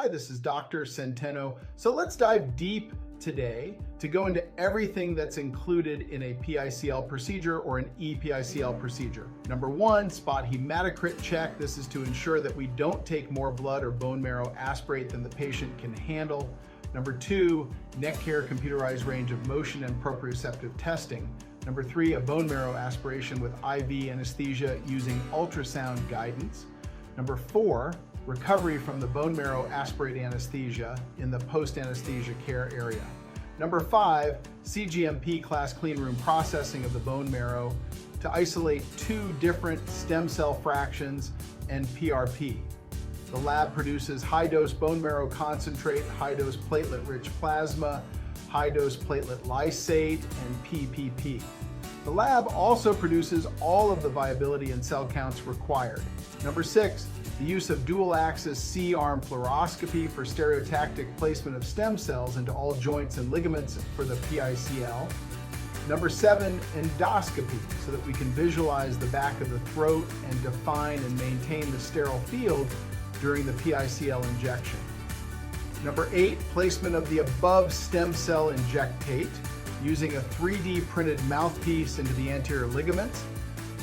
Hi, this is Dr. Centeno. So let's dive deep today to go into everything that's included in a PICL procedure or an E-PICL procedure. Number one, spot hematocrit check. This is to ensure that we don't take more blood or bone marrow aspirate than the patient can handle. Number two, neck hair computerized range of motion and proprioceptive testing. Number three, a bone marrow aspiration with IV anesthesia using ultrasound guidance. Number four, recovery from the bone marrow aspirate anesthesia in the post-anesthesia care area. Number five, CGMP class clean room processing of the bone marrow to isolate two different stem cell fractions and PRP. The lab produces high-dose bone marrow concentrate, high-dose platelet-rich plasma, high-dose platelet lysate, and PPP. The lab also produces all of the viability and cell counts required. Number six, the use of dual-axis C-arm fluoroscopy for stereotactic placement of stem cells into all joints and ligaments for the PICL. Number seven, endoscopy, so that we can visualize the back of the throat and define and maintain the sterile field during the PICL injection. Number eight, placement of the above stem cell injectate using a 3D printed mouthpiece into the anterior ligaments.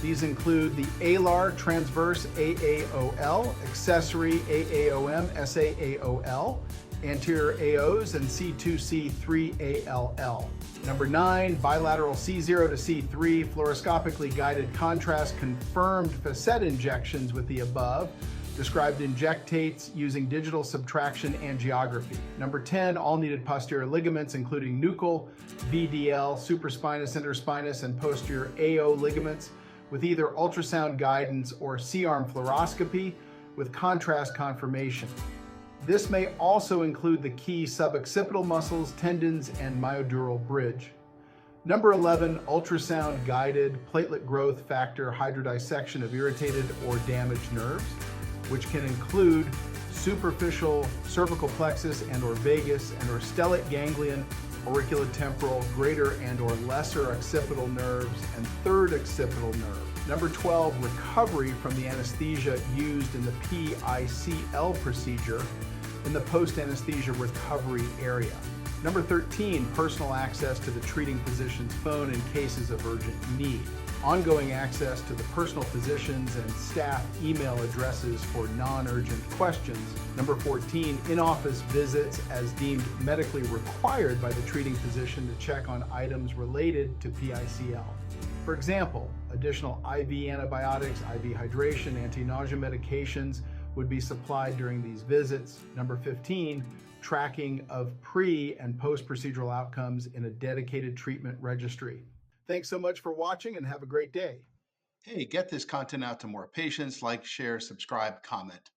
These include the alar transverse AAOL, accessory AAOM, SAAOL, anterior AOs, and C2C3ALL. Number nine, bilateral C0 to C3 fluoroscopically guided contrast confirmed facet injections with the above described injectates using digital subtraction angiography. Number 10, all needed posterior ligaments, including nuchal, VDL, supraspinous, interspinous, and posterior AO ligaments, with either ultrasound guidance or C-arm fluoroscopy with contrast confirmation. This may also include the key suboccipital muscles, tendons, and myodural bridge. Number 11, ultrasound-guided platelet growth factor hydrodissection of irritated or damaged nerves, which can include superficial cervical plexus and or vagus and or stellate ganglion, auriculotemporal, greater and or lesser occipital nerves, and third occipital nerve. Number 12, recovery from the anesthesia used in the PICL procedure in the post-anesthesia recovery area. Number 13, personal access to the treating physician's phone in cases of urgent need. Ongoing access to the personal physicians and staff email addresses for non-urgent questions. Number 14, in-office visits as deemed medically required by the treating physician to check on items related to PICL. For example, additional IV antibiotics, IV hydration, anti-nausea medications would be supplied during these visits. Number 15, tracking of pre- and post-procedural outcomes in a dedicated treatment registry. Thanks so much for watching and have a great day. Hey, get this content out to more patients. Like, share, subscribe, comment.